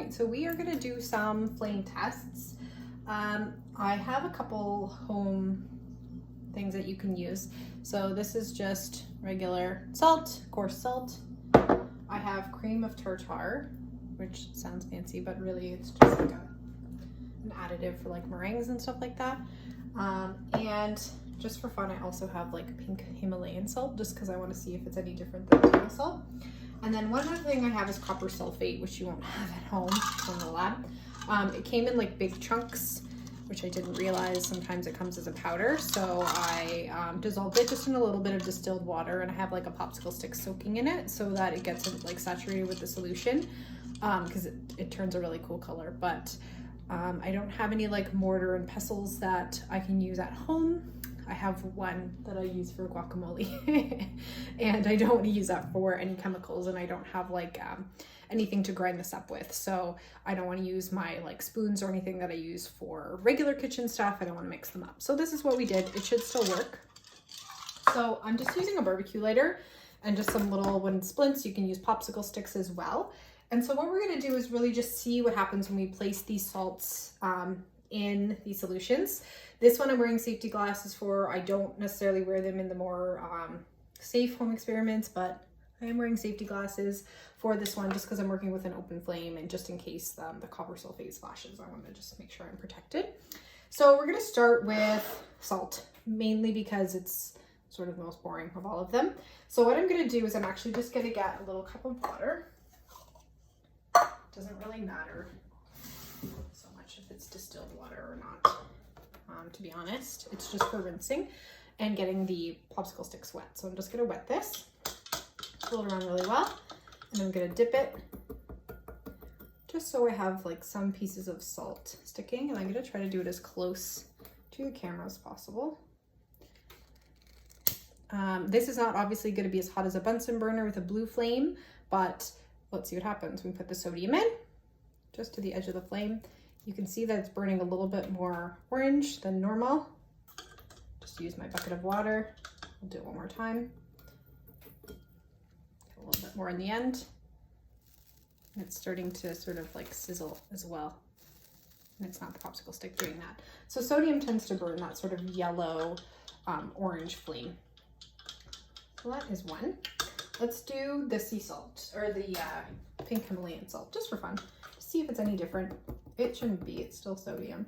right, so we are gonna do some flame tests. I have a couple home things that you can use. So this is just regular salt, coarse salt. I have cream of tartar, which sounds fancy, but really it's just like an additive for like meringues and stuff like that. And just for fun, I also have like pink Himalayan salt, just because I want to see if it's any different than table salt. And then one other thing I have is copper sulfate, which you won't have at home from the lab. It came in like big chunks, which I didn't realize sometimes it comes as a powder. So I dissolved it just in a little bit of distilled water, and I have like a popsicle stick soaking in it so that it gets like saturated with the solution, because it turns a really cool color. But I don't have any like mortar and pestles that I can use at home. I have one that I use for guacamole and I don't want to use that for any chemicals, and I don't have like anything to grind this up with. So I don't want to use my like spoons or anything that I use for regular kitchen stuff. I don't want to mix them up. So this is what we did. It should still work. So I'm just using a barbecue lighter and just some little wooden splints. You can use popsicle sticks as well. And so what we're going to do is really just see what happens when we place these salts in these solutions. This one I'm wearing safety glasses for. I don't necessarily wear them in the more safe home experiments, but I am wearing safety glasses for this one just because I'm working with an open flame, and just in case the copper sulfate splashes, I want to just make sure I'm protected. So we're going to start with salt, mainly because it's sort of the most boring of all of them. So what I'm going to do is I'm actually just going to get a little cup of water. Doesn't really matter so much if it's distilled water or not, to be honest. It's just for rinsing and getting the popsicle sticks wet. So I'm just going to wet this, pull it around really well, and I'm going to dip it just so I have like some pieces of salt sticking, and I'm going to try to do it as close to the camera as possible. This is not obviously going to be as hot as a Bunsen burner with a blue flame, but let's see what happens. We put the sodium in just to the edge of the flame. You can see that it's burning a little bit more orange than normal. Just use my bucket of water. I'll do it one more time. Get a little bit more in the end. And it's starting to sort of like sizzle as well. And it's not the popsicle stick doing that. So sodium tends to burn that sort of yellow orange flame. So that is one. Let's do the sea salt, or the pink Himalayan salt, just for fun. See if it's any different. It shouldn't be, it's still sodium.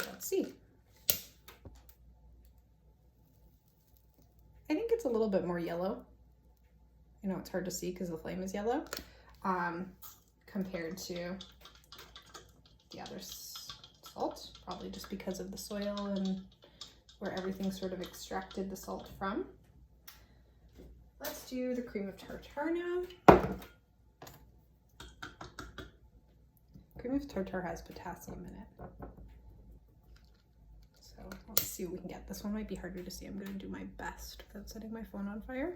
Let's see. I think it's a little bit more yellow. I know it's hard to see because the flame is yellow, compared to the other salt, probably just because of the soil and where everything sort of extracted the salt from. Let's do the cream of tartar now. Cream of tartar has potassium in it. So let's see what we can get. This one might be harder to see. I'm going to do my best without setting my phone on fire.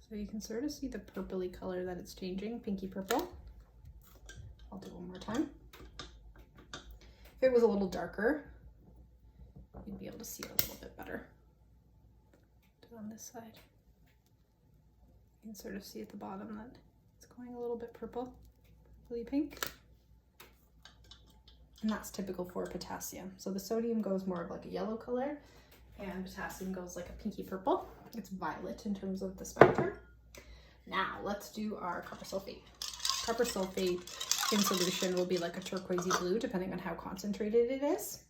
So you can sort of see the purpley color that it's changing, pinky purple. I'll do one more time. If it was a little darker, you'd be able to see it a little bit better. Do it on this side. You can sort of see at the bottom that it's going a little bit purple, purpley pink. And that's typical for potassium. So the sodium goes more of like a yellow color, and potassium goes like a pinky purple. It's violet in terms of the spectrum. Now let's do our copper sulfate. Copper sulfate in solution will be like a turquoisey blue, depending on how concentrated it is.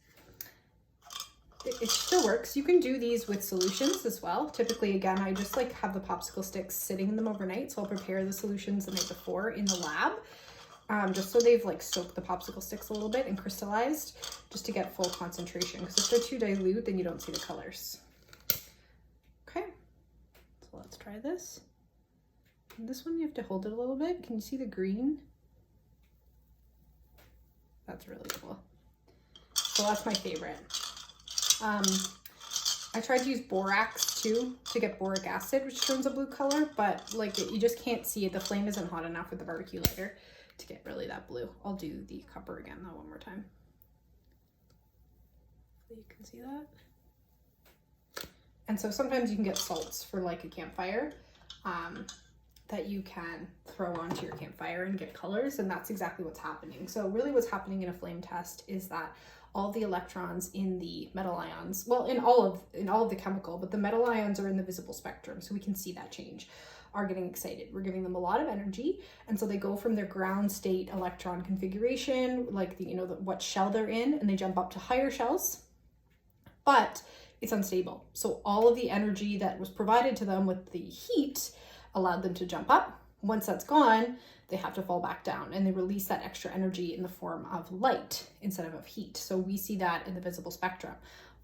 It still works. You can do these with solutions as well. Typically, again, I just like have the popsicle sticks sitting in them overnight. So I'll prepare the solutions the night before in the lab, just so they've like soaked the popsicle sticks a little bit and crystallized, just to get full concentration. Because if they're too dilute, then you don't see the colors. Okay, so let's try this. And this one, you have to hold it a little bit. Can you see the green? That's really cool. So that's my favorite. I tried to use borax too to get boric acid, which turns a blue color, but like you just can't see it. The flame isn't hot enough with the barbecue lighter to get really that blue. I'll do the copper again though one more time. So you can see that. And so sometimes you can get salts for like a campfire. that you can throw onto your campfire and get colors, and that's exactly what's happening. So really what's happening in a flame test is that all the electrons in the metal ions, well, in all of the chemical, but the metal ions are in the visible spectrum, so we can see that change, are getting excited. We're giving them a lot of energy, and so they go from their ground state electron configuration, like what shell they're in, and they jump up to higher shells, but it's unstable. So all of the energy that was provided to them with the heat allowed them to jump up. Once that's gone, they have to fall back down, and they release that extra energy in the form of light instead of heat. So we see that in the visible spectrum.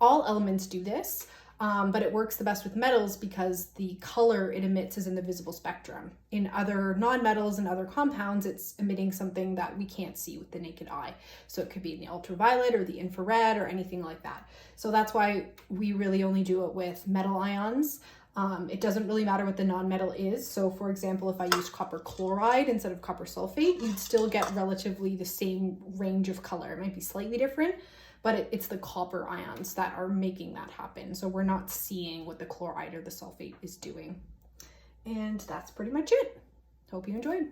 All elements do this, but it works the best with metals because the color it emits is in the visible spectrum. In other non-metals and other compounds, it's emitting something that we can't see with the naked eye. So it could be in the ultraviolet or the infrared or anything like that. So that's why we really only do it with metal ions. It doesn't really matter what the non-metal is. So for example, if I used copper chloride instead of copper sulfate, you'd still get relatively the same range of color. It might be slightly different, but it's the copper ions that are making that happen. So we're not seeing what the chloride or the sulfate is doing. And that's pretty much it. Hope you enjoyed.